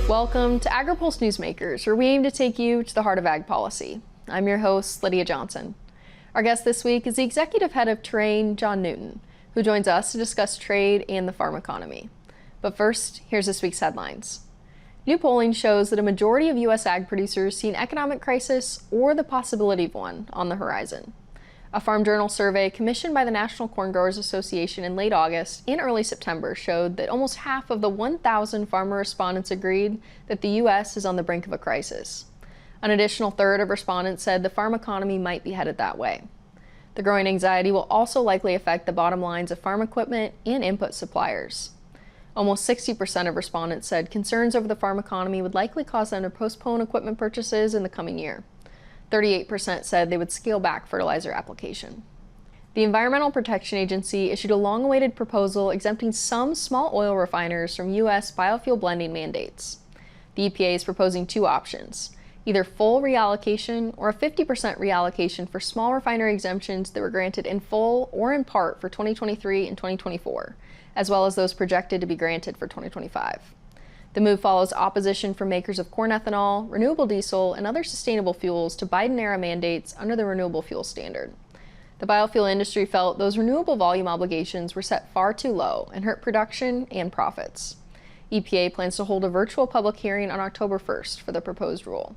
Welcome to Agri-Pulse Newsmakers, where we aim to take you to the heart of ag policy. I'm your host, Lydia Johnson. Our guest this week is the executive head of Terrain, John Newton, who joins us to discuss trade and the farm economy. But first, here's this week's headlines. New polling shows that a majority of U.S. ag producers see an economic crisis or the possibility of one on the horizon. A Farm Journal survey commissioned by the National Corn Growers Association in late August and early September showed that almost half of the 1,000 farmer respondents agreed that the U.S. is on the brink of a crisis. An additional third of respondents said the farm economy might be headed that way. The growing anxiety will also likely affect the bottom lines of farm equipment and input suppliers. Almost 60% of respondents said concerns over the farm economy would likely cause them to postpone equipment purchases in the coming year. 38% said they would scale back fertilizer application. The Environmental Protection Agency issued a long-awaited proposal exempting some small oil refiners from U.S. biofuel blending mandates. The EPA is proposing two options, either full reallocation or a 50% reallocation for small refinery exemptions that were granted in full or in part for 2023 and 2024, as well as those projected to be granted for 2025. The move follows opposition from makers of corn ethanol, renewable diesel, and other sustainable fuels to Biden-era mandates under the Renewable Fuel Standard. The biofuel industry felt those renewable volume obligations were set far too low and hurt production and profits. EPA plans to hold a virtual public hearing on October 1st for the proposed rule.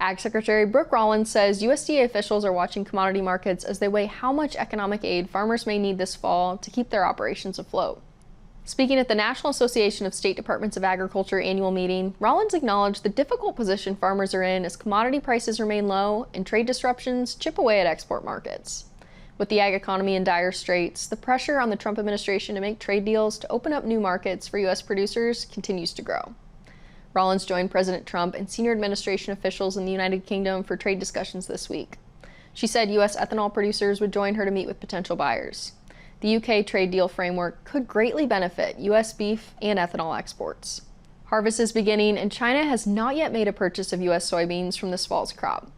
Ag Secretary Brooke Rollins says USDA officials are watching commodity markets as they weigh how much economic aid farmers may need this fall to keep their operations afloat. Speaking at the National Association of State Departments of Agriculture annual meeting, Rollins acknowledged the difficult position farmers are in as commodity prices remain low and trade disruptions chip away at export markets. With the ag economy in dire straits, the pressure on the Trump administration to make trade deals to open up new markets for U.S. producers continues to grow. Rollins joined President Trump and senior administration officials in the United Kingdom for trade discussions this week. She said U.S. ethanol producers would join her to meet with potential buyers. The UK trade deal framework could greatly benefit U.S. beef and ethanol exports. Harvest is beginning, and China has not yet made a purchase of U.S. soybeans from this fall's crop.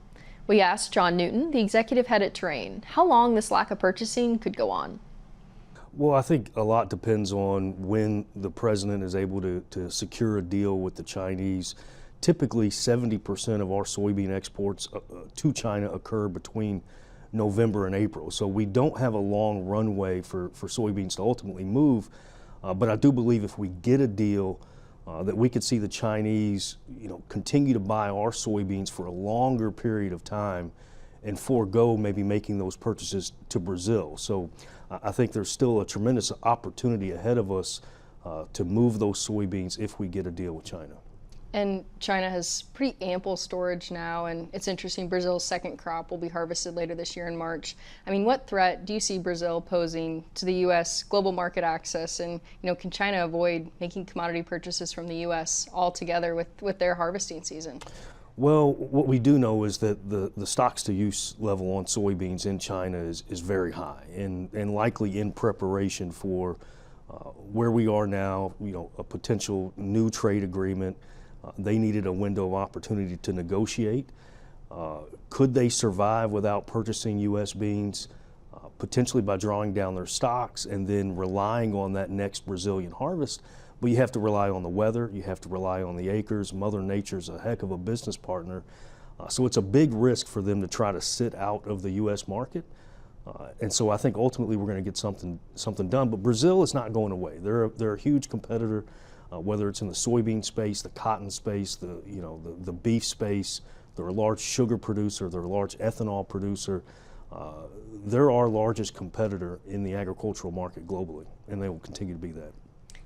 We asked John Newton, the executive head at Terrain, how long this lack of purchasing could go on. Well, I think a lot depends on when the president is able to secure a deal with the Chinese. Typically, 70% of our soybean exports to China occur between November and April. So we don't have a long runway for soybeans to ultimately move. But I do believe if we get a deal that we could see the Chinese, continue to buy our soybeans for a longer period of time and forego maybe making those purchases to Brazil. So I think there's still a tremendous opportunity ahead of us to move those soybeans if we get a deal with China. And China has pretty ample storage now, and it's interesting, Brazil's second crop will be harvested later this year in March. I mean, what threat do you see Brazil posing to the U.S. global market access, and can China avoid making commodity purchases from the U.S. altogether with their harvesting season? Well, what we do know is that the stocks-to-use level on soybeans in China is very high, and likely in preparation for where we are now, a potential new trade agreement. They needed a window of opportunity to negotiate. Could they survive without purchasing U.S. beans, potentially by drawing down their stocks and then relying on that next Brazilian harvest? But you have to rely on the weather, you have to rely on the acres. Mother Nature's a heck of a business partner. So it's a big risk for them to try to sit out of the U.S. market. And so I think ultimately we're going to get something done. But Brazil is not going away. They're a huge competitor. Whether it's in the soybean space, the cotton space, the beef space. They're a large sugar producer, they're a large ethanol producer. They're our largest competitor in the agricultural market globally, and they will continue to be that.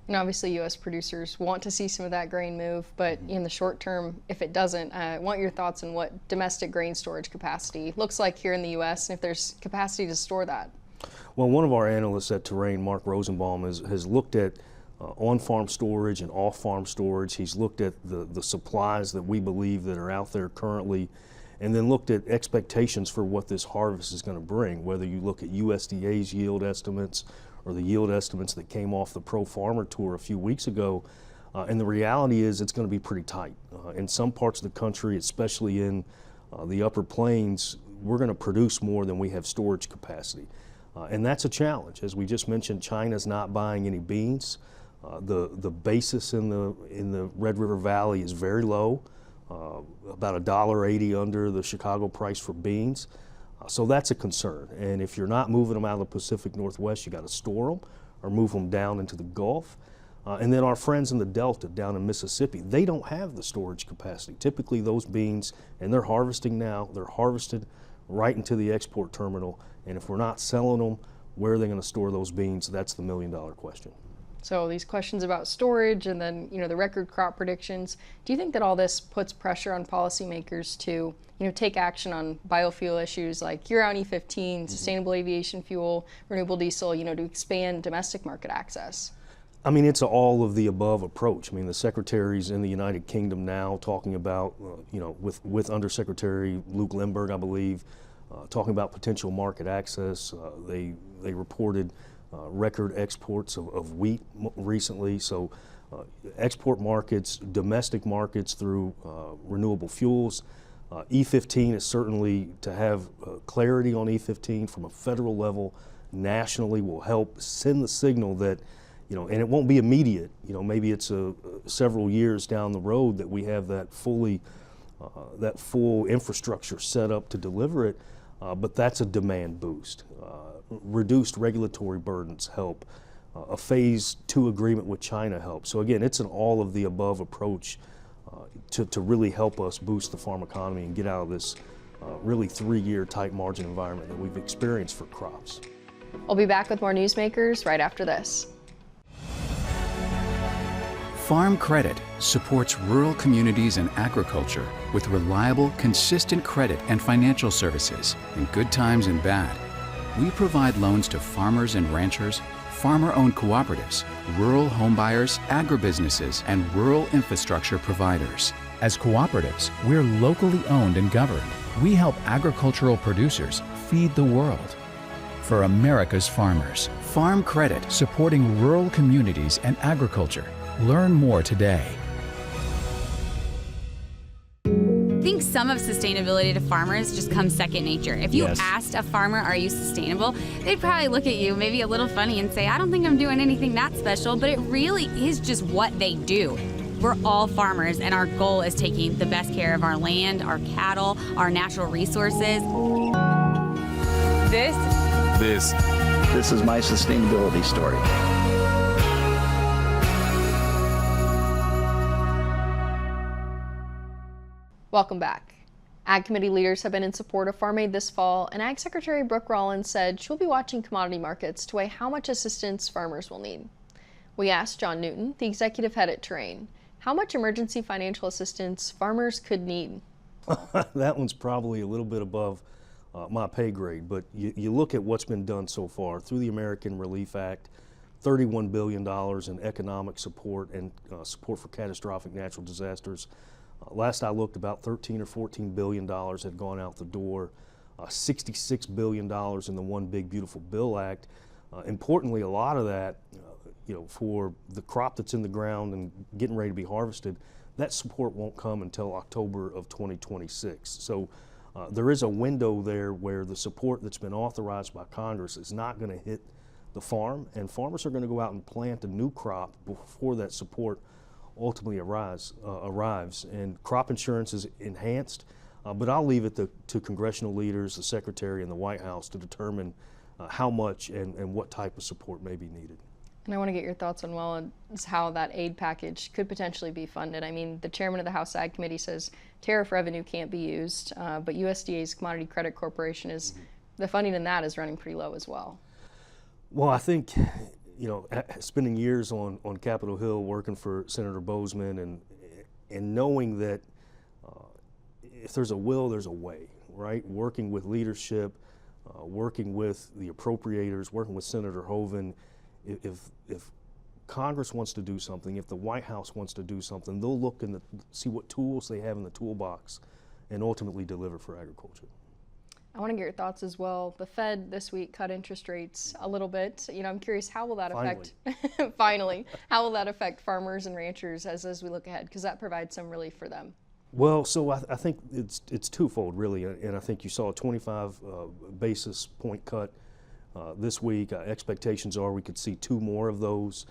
And obviously U.S. producers want to see some of that grain move, but in the short term, if it doesn't, I want your thoughts on what domestic grain storage capacity looks like here in the U.S. and if there's capacity to store that. Well, one of our analysts at Terrain, Mark Rosenbaum, has looked at on-farm storage and off-farm storage. He's looked at the supplies that we believe that are out there currently, and then looked at expectations for what this harvest is going to bring, whether you look at USDA's yield estimates or the yield estimates that came off the Pro Farmer Tour a few weeks ago. And the reality is it's going to be pretty tight. In some parts of the country, especially in the upper plains, we're going to produce more than we have storage capacity. And that's a challenge. As we just mentioned, China's not buying any beans. The basis in the Red River Valley is very low, about $1.80 under the Chicago price for beans. So that's a concern. And if you're not moving them out of the Pacific Northwest, you got to store them or move them down into the Gulf. And then our friends in the Delta down in Mississippi, they don't have the storage capacity. Typically those beans, and they're harvesting now, they're harvested right into the export terminal. And if we're not selling them, where are they going to store those beans? That's the million-dollar question. So these questions about storage and then, the record crop predictions, do you think that all this puts pressure on policymakers to, take action on biofuel issues like year-round E15, sustainable aviation fuel, renewable diesel, to expand domestic market access? I mean, it's an all of the above approach. I mean, the secretary's in the United Kingdom now talking about, with Undersecretary Luke Lindbergh, I believe, talking about potential market access. They reported record exports of wheat recently. So export markets, domestic markets through renewable fuels. E15 is certainly to have clarity on E15 from a federal level nationally will help send the signal that, and it won't be immediate. Maybe it's several years down the road that we have that full infrastructure set up to deliver it, but that's a demand boost. Reduced regulatory burdens help. A phase 2 agreement with China helps. So again, it's an all of the above approach to really help us boost the farm economy and get out of this really 3-year tight margin environment that we've experienced for crops. We'll be back with more Newsmakers right after this. Farm Credit supports rural communities and agriculture with reliable, consistent credit and financial services in good times and bad. We provide loans to farmers and ranchers, farmer-owned cooperatives, rural homebuyers, agribusinesses, and rural infrastructure providers. As cooperatives, we're locally owned and governed. We help agricultural producers feed the world. For America's farmers, Farm Credit supporting rural communities and agriculture. Learn more today. I think some of sustainability to farmers just comes second nature. If you asked a farmer, are you sustainable? They'd probably look at you maybe a little funny and say, I don't think I'm doing anything that special, but it really is just what they do. We're all farmers, and our goal is taking the best care of our land, our cattle, our natural resources. This is my sustainability story. Welcome back. Ag Committee leaders have been in support of Farm Aid this fall, and Ag Secretary Brooke Rollins said she'll be watching commodity markets to weigh how much assistance farmers will need. We asked John Newton, the executive head at Terrain, how much emergency financial assistance farmers could need. That one's probably a little bit above my pay grade, but you look at what's been done so far through the American Relief Act, $31 billion in economic support and support for catastrophic natural disasters. Last I looked, about $13 or $14 billion had gone out the door. $66 billion in the One Big Beautiful Bill Act. Importantly, a lot of that, for the crop that's in the ground and getting ready to be harvested, that support won't come until October of 2026. So there is a window there where the support that's been authorized by Congress is not going to hit the farm, and farmers are going to go out and plant a new crop before that support ultimately arrives, and crop insurance is enhanced, but I'll leave it to congressional leaders, the Secretary, and the White House to determine how much and what type of support may be needed. And I want to get your thoughts on how that aid package could potentially be funded. I mean, the chairman of the House Ag Committee says tariff revenue can't be used, but USDA's Commodity Credit Corporation is, the funding in that is running pretty low as well. Well, I think, spending years on Capitol Hill working for Senator Bozeman and knowing that if there's a will, there's a way, right? Working with leadership, working with the appropriators, working with Senator Hoeven, if Congress wants to do something, if the White House wants to do something, they'll look and see what tools they have in the toolbox and ultimately deliver for agriculture. I want to get your thoughts as well. The Fed this week cut interest rates a little bit. I'm curious, how will that affect, finally, how will that affect farmers and ranchers as we look ahead? Because that provides some relief for them. Well, so I think it's twofold, really, and I think you saw a 25 basis point cut this week. Expectations are we could see 2 more of those.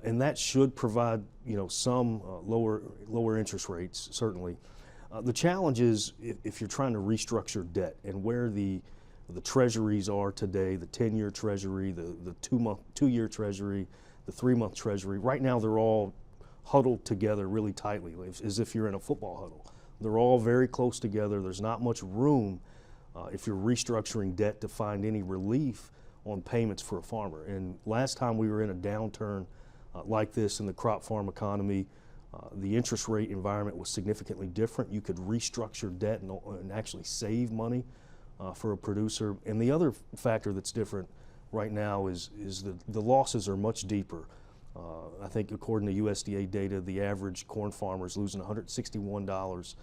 And that should provide, some lower interest rates, certainly. The challenge is if you're trying to restructure debt and where the treasuries are today, the 10-year treasury, the 2-year treasury, the 3-month treasury. Right now they're all huddled together really tightly, as if you're in a football huddle. They're all very close together. There's not much room if you're restructuring debt to find any relief on payments for a farmer. And last time we were in a downturn like this in the crop farm economy, the interest rate environment was significantly different. You could restructure debt and actually save money for a producer. And the other factor that's different right now is the losses are much deeper. I think according to USDA data, the average corn farmer is losing $161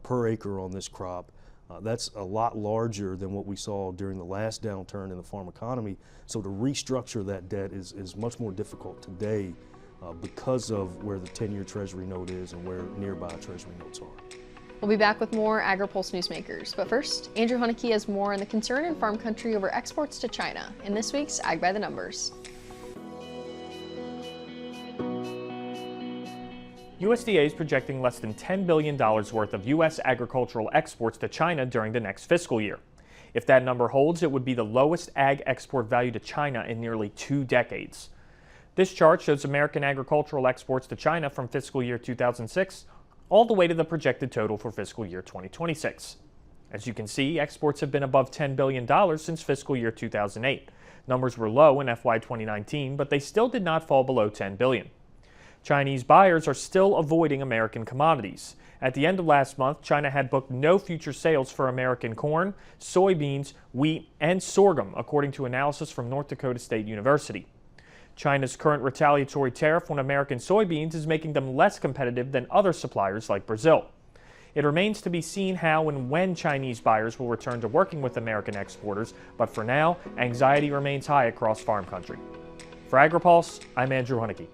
per acre on this crop. That's a lot larger than what we saw during the last downturn in the farm economy. So to restructure that debt is much more difficult today because of where the 10-year Treasury note is and where nearby Treasury notes are. We'll be back with more Agri-Pulse Newsmakers. But first, Andrew Huneke has more on the concern in farm country over exports to China in this week's Ag by the Numbers. USDA is projecting less than $10 billion worth of U.S. agricultural exports to China during the next fiscal year. If that number holds, it would be the lowest ag export value to China in nearly 2 decades. This chart shows American agricultural exports to China from fiscal year 2006 all the way to the projected total for fiscal year 2026. As you can see, exports have been above $10 billion since fiscal year 2008. Numbers were low in FY 2019, but they still did not fall below $10 billion. Chinese buyers are still avoiding American commodities. At the end of last month, China had booked no future sales for American corn, soybeans, wheat, and sorghum, according to analysis from North Dakota State University. China's current retaliatory tariff on American soybeans is making them less competitive than other suppliers like Brazil. It remains to be seen how and when Chinese buyers will return to working with American exporters, but for now, anxiety remains high across farm country. For Agri-Pulse, I'm Andrew Huneke.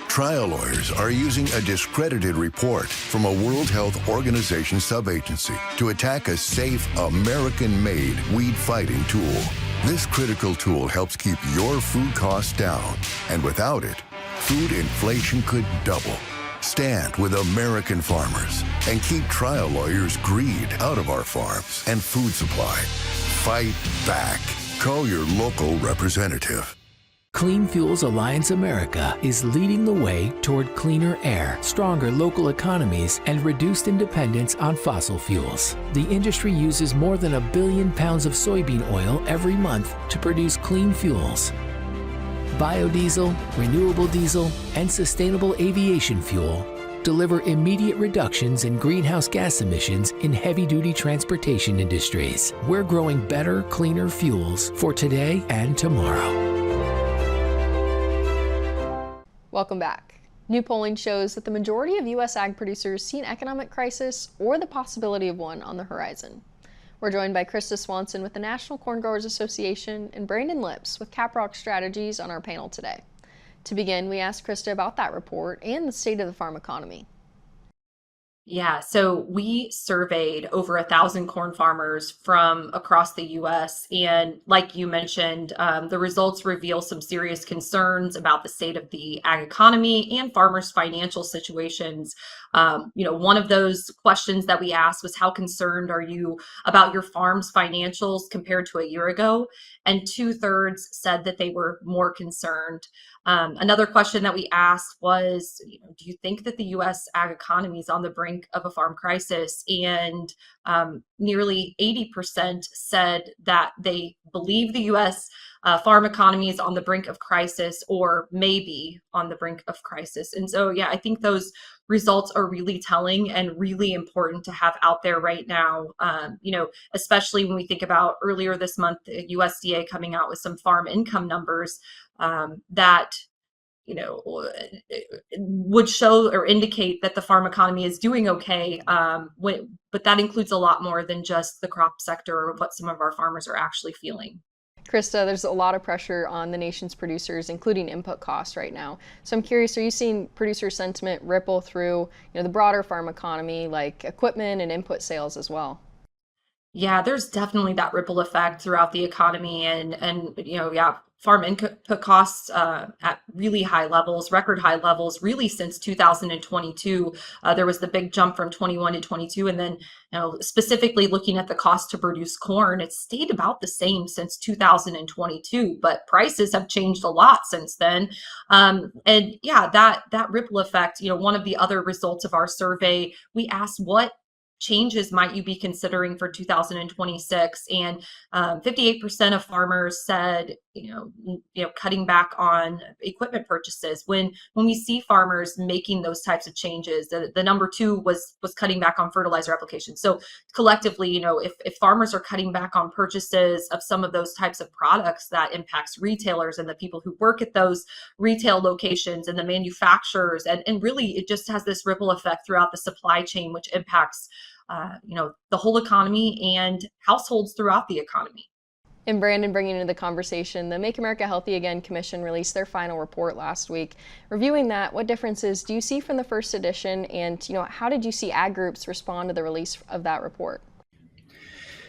Trial lawyers are using a discredited report from a World Health Organization subagency to attack a safe, American-made weed-fighting tool. This critical tool helps keep your food costs down, and without it, food inflation could double. Stand with American farmers and keep trial lawyers' greed out of our farms and food supply. Fight back. Call your local representative. Clean Fuels Alliance America is leading the way toward cleaner air, stronger local economies, and reduced dependence on fossil fuels. The industry uses more than 1 billion pounds of soybean oil every month to produce clean fuels. Biodiesel, renewable diesel, and sustainable aviation fuel deliver immediate reductions in greenhouse gas emissions in heavy-duty transportation industries. We're growing better, cleaner fuels for today and tomorrow. Welcome back. New polling shows that the majority of U.S. ag producers see an economic crisis or the possibility of one on the horizon. We're joined by Krista Swanson with the National Corn Growers Association and Brandon Lipps with Caprock Strategies on our panel today. To begin, we asked Krista about that report and the state of the farm economy. Yeah, so we surveyed over 1,000 corn farmers from across the U.S. And like you mentioned, the results reveal some serious concerns about the state of the ag economy and farmers' financial situations. One of those questions that we asked was, how concerned are you about your farm's financials compared to a year ago? And 2/3 said that they were more concerned. Another question that we asked was, do you think that the U.S. ag economy is on the brink of a farm crisis? And nearly 80% said that they believe the U.S. Farm economy is on the brink of crisis or maybe on the brink of crisis. And so, yeah, I think those results are really telling and really important to have out there right now, especially when we think about earlier this month, the USDA coming out with some farm income numbers that would show or indicate that the farm economy is doing okay. But that includes a lot more than just the crop sector or what some of our farmers are actually feeling. Krista, there's a lot of pressure on the nation's producers, including input costs right now. So I'm curious, are you seeing producer sentiment ripple through the broader farm economy, like equipment and input sales as well? Yeah, there's definitely that ripple effect throughout the economy. And farm input costs at really high levels, record high levels, really since 2022. There was the big jump from 21 to 22. And then, specifically looking at the cost to produce corn, it's stayed about the same since 2022, but prices have changed a lot since then. And yeah, that ripple effect, one of the other results of our survey, we asked what changes might you be considering for 2026, and 58% of farmers said cutting back on equipment purchases. When we see farmers making those types of changes, the number two was cutting back on fertilizer application. So collectively, if farmers are cutting back on purchases of some of those types of products, that impacts retailers and the people who work at those retail locations and the manufacturers, and really it just has this ripple effect throughout the supply chain, which impacts the whole economy and households throughout the economy. And Brandon, bringing into the conversation, the Make America Healthy Again Commission released their final report last week. Reviewing that, what differences do you see from the first edition, and how did you see ag groups respond to the release of that report?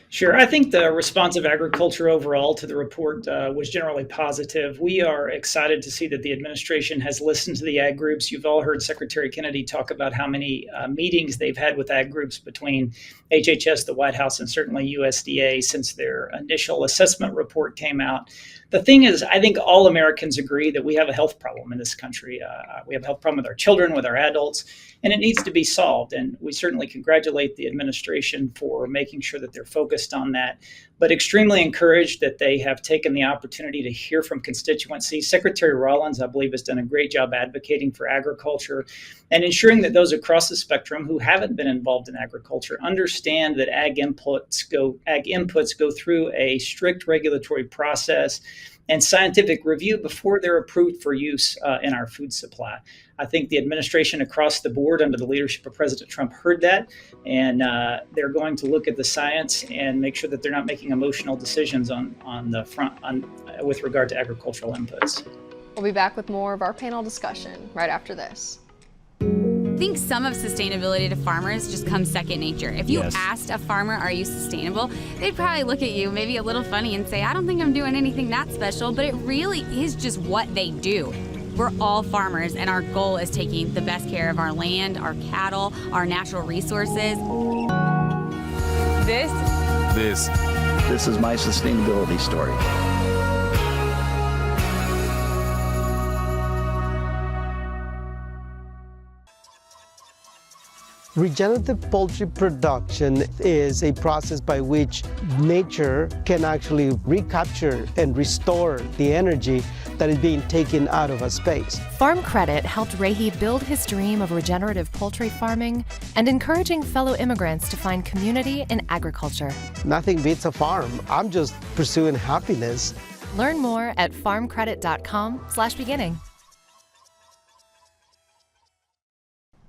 Sure. I think the response of agriculture overall to the report was generally positive. We are excited to see that the administration has listened to the ag groups. You've all heard Secretary Kennedy talk about how many meetings they've had with ag groups between HHS, the White House, and certainly USDA since their initial assessment report came out. The thing is, I think all Americans agree that we have a health problem in this country. We have a health problem with our children, with our adults, and it needs to be solved. And we certainly congratulate the administration for making sure that they're focused on that, but extremely encouraged that they have taken the opportunity to hear from constituencies. Secretary Rollins, I believe, has done a great job advocating for agriculture and ensuring that those across the spectrum who haven't been involved in agriculture understand that ag inputs go through a strict regulatory process and scientific review before they're approved for use in our food supply. I think the administration across the board under the leadership of President Trump heard that, and they're going to look at the science and make sure that they're not making emotional decisions on the front with regard to agricultural inputs. We'll be back with more of our panel discussion right after this. I think some of sustainability to farmers just comes second nature. If you asked a farmer, are you sustainable? They'd probably look at you maybe a little funny and say, I don't think I'm doing anything that special, but it really is just what they do. We're all farmers, and our goal is taking the best care of our land, our cattle, our natural resources. This is my sustainability story. Regenerative poultry production is a process by which nature can actually recapture and restore the energy that is being taken out of a space. Farm Credit helped Rahi build his dream of regenerative poultry farming and encouraging fellow immigrants to find community in agriculture. Nothing beats a farm. I'm just pursuing happiness. Learn more at farmcredit.com/beginning.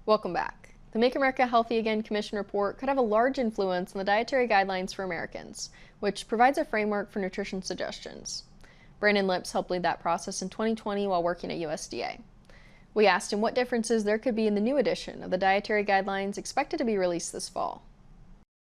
Welcome back. The Make America Healthy Again Commission report could have a large influence on the dietary guidelines for Americans, which provides a framework for nutrition suggestions. Brandon Lipps helped lead that process in 2020 while working at USDA. We asked him what differences there could be in the new edition of the dietary guidelines expected to be released this fall.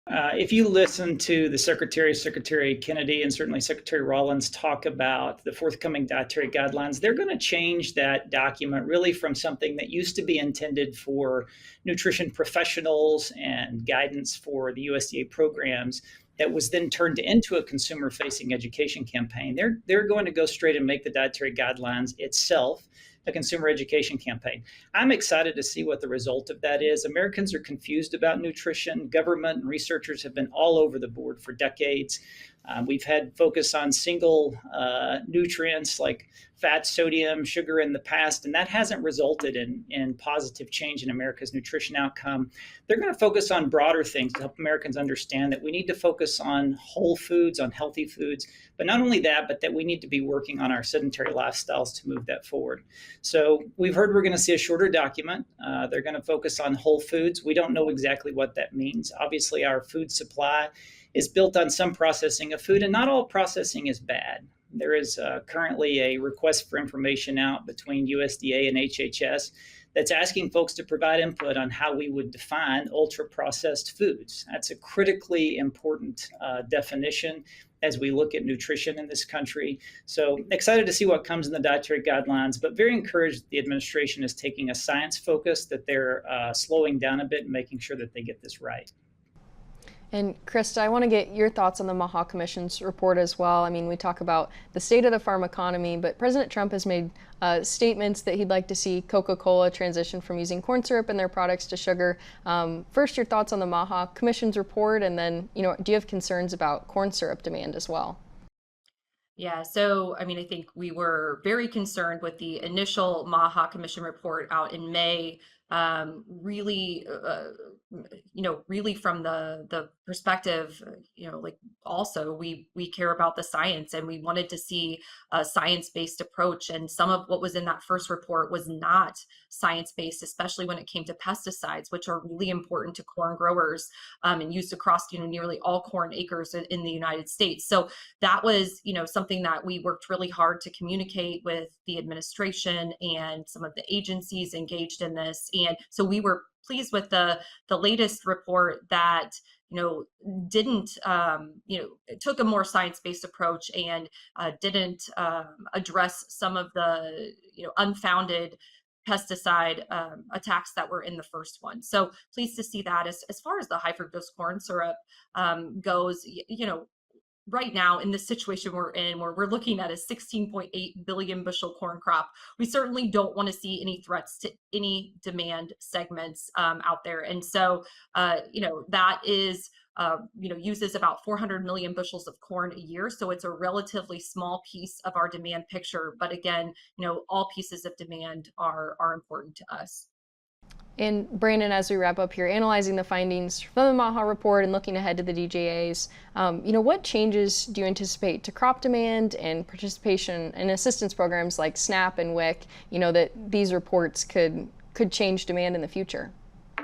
If you listen to the Secretary Kennedy, and certainly Secretary Rollins talk about the forthcoming dietary guidelines, they're going to change that document really from something that used to be intended for nutrition professionals and guidance for the USDA programs that was then turned into a consumer-facing education campaign. They're going to go straight and make the dietary guidelines itself a consumer education campaign. I'm excited to see what the result of that is. Americans are confused about nutrition. Government and researchers have been all over the board for decades. We've had focus on single nutrients like fat, sodium, sugar in the past, and that hasn't resulted in positive change in America's nutrition outcome. They're going to focus on broader things to help Americans understand that we need to focus on whole foods, on healthy foods, but not only that, but that we need to be working on our sedentary lifestyles to move that forward. So we've heard we're going to see a shorter document. They're going to focus on whole foods. We don't know exactly what that means. Obviously, our food supply is built on some processing of food, and not all processing is bad. There is currently a request for information out between USDA and HHS that's asking folks to provide input on how we would define ultra-processed foods. That's a critically important definition as we look at nutrition in this country. So excited to see what comes in the dietary guidelines, but very encouraged the administration is taking a science focus, that they're slowing down a bit and making sure that they get this right. And Krista, I want to get your thoughts on the MAHA Commission's report as well. I mean, we talk about the state of the farm economy, but President Trump has made statements that he'd like to see Coca-Cola transition from using corn syrup in their products to sugar. First, your thoughts on the MAHA Commission's report, and then, do you have concerns about corn syrup demand as well? Yeah, so I mean, I think we were very concerned with the initial MAHA Commission report out in May. Really, really from the perspective, like also we care about the science, and we wanted to see a science-based approach. And some of what was in that first report was not science-based, especially when it came to pesticides, which are really important to corn growers and used across nearly all corn acres in the United States. So that was something that we worked really hard to communicate with the administration and some of the agencies engaged in this. And so we were pleased with the latest report that didn't took a more science-based approach and didn't address some of the unfounded pesticide attacks that were in the first one. So pleased to see that. As far as the high fructose corn syrup goes, right now in the situation we're in, where we're looking at a 16.8 billion bushel corn crop, we certainly don't want to see any threats to any demand segments out there. And so, that is, uses about 400 million bushels of corn a year. So it's a relatively small piece of our demand picture. But again, all pieces of demand are important to us. And Brandon, as we wrap up here, analyzing the findings from the MAHA report and looking ahead to the DJAs, what changes do you anticipate to crop demand and participation in assistance programs like SNAP and WIC, that these reports could change demand in the future?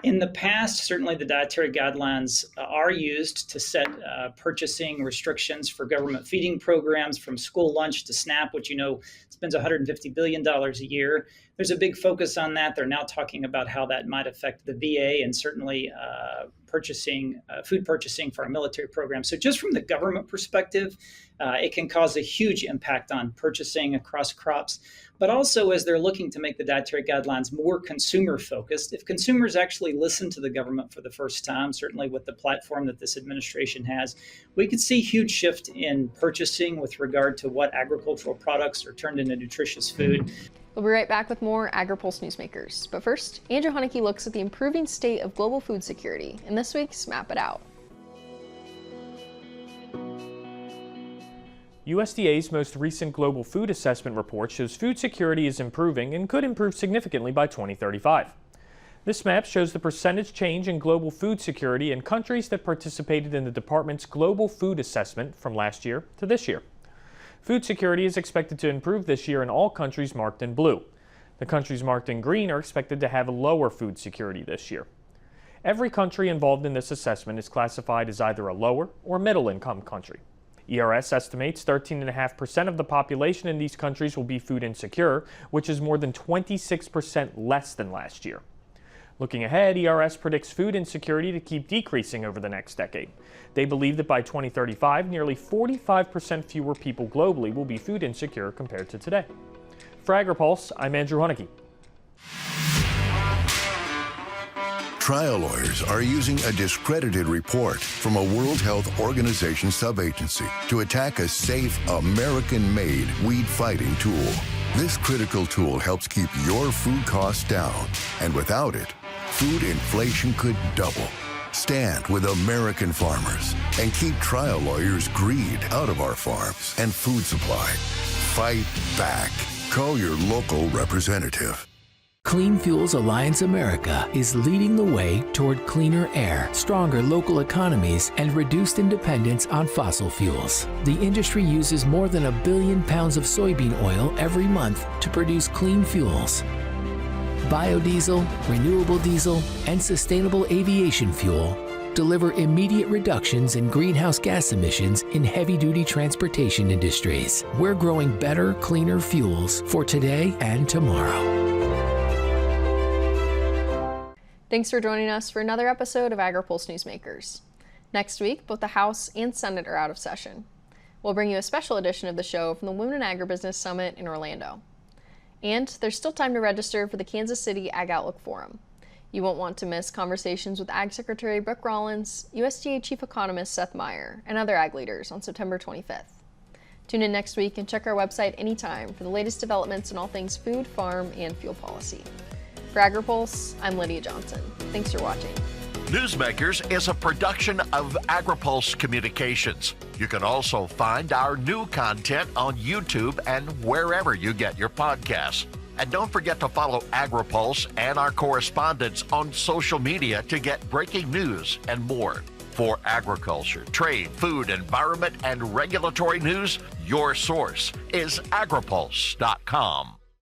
In the past, certainly the dietary guidelines are used to set purchasing restrictions for government feeding programs, from school lunch to SNAP, which spends $150 billion a year. There's a big focus on that. They're now talking about how that might affect the VA and certainly food purchasing for our military program. So just from the government perspective, it can cause a huge impact on purchasing across crops. But also, as they're looking to make the dietary guidelines more consumer focused, if consumers actually listen to the government for the first time, certainly with the platform that this administration has, we could see huge shift in purchasing with regard to what agricultural products are turned into nutritious food. We'll be right back with more Agri-Pulse Newsmakers. But first, Andrew Haneke looks at the improving state of global food security in this week's Map It Out. USDA's most recent global food assessment report shows food security is improving and could improve significantly by 2035. This map shows the percentage change in global food security in countries that participated in the department's global food assessment from last year to this year. Food security is expected to improve this year in all countries marked in blue. The countries marked in green are expected to have lower food security this year. Every country involved in this assessment is classified as either a lower or middle income country. ERS estimates 13.5% of the population in these countries will be food insecure, which is more than 26% less than last year. Looking ahead, ERS predicts food insecurity to keep decreasing over the next decade. They believe that by 2035, nearly 45% fewer people globally will be food insecure compared to today. For Agri-Pulse, I'm Andrew Haneke. Trial lawyers are using a discredited report from a World Health Organization subagency to attack a safe, American-made weed-fighting tool. This critical tool helps keep your food costs down, and without it, food inflation could double. Stand with American farmers and keep trial lawyers' greed out of our farms and food supply. Fight back. Call your local representative. Clean Fuels Alliance America is leading the way toward cleaner air, stronger local economies, and reduced dependence on fossil fuels. The industry uses more than 1 billion pounds of soybean oil every month to produce clean fuels. Biodiesel, renewable diesel, and sustainable aviation fuel deliver immediate reductions in greenhouse gas emissions in heavy-duty transportation industries. We're growing better, cleaner fuels for today and tomorrow. Thanks for joining us for another episode of Agri-Pulse Newsmakers. Next week, both the House and Senate are out of session. We'll bring you a special edition of the show from the Women in Agribusiness Summit in Orlando. And there's still time to register for the Kansas City Ag Outlook Forum. You won't want to miss conversations with Ag Secretary Brooke Rollins, USDA Chief Economist Seth Meyer, and other ag leaders on September 25th. Tune in next week and check our website anytime for the latest developments in all things food, farm, and fuel policy. For Agri-Pulse, I'm Lydia Johnson. Thanks for watching. Newsmakers is a production of Agri-Pulse Communications. You can also find our new content on YouTube and wherever you get your podcasts. And don't forget to follow Agri-Pulse and our correspondents on social media to get breaking news and more. For agriculture, trade, food, environment, and regulatory news, your source is agripulse.com.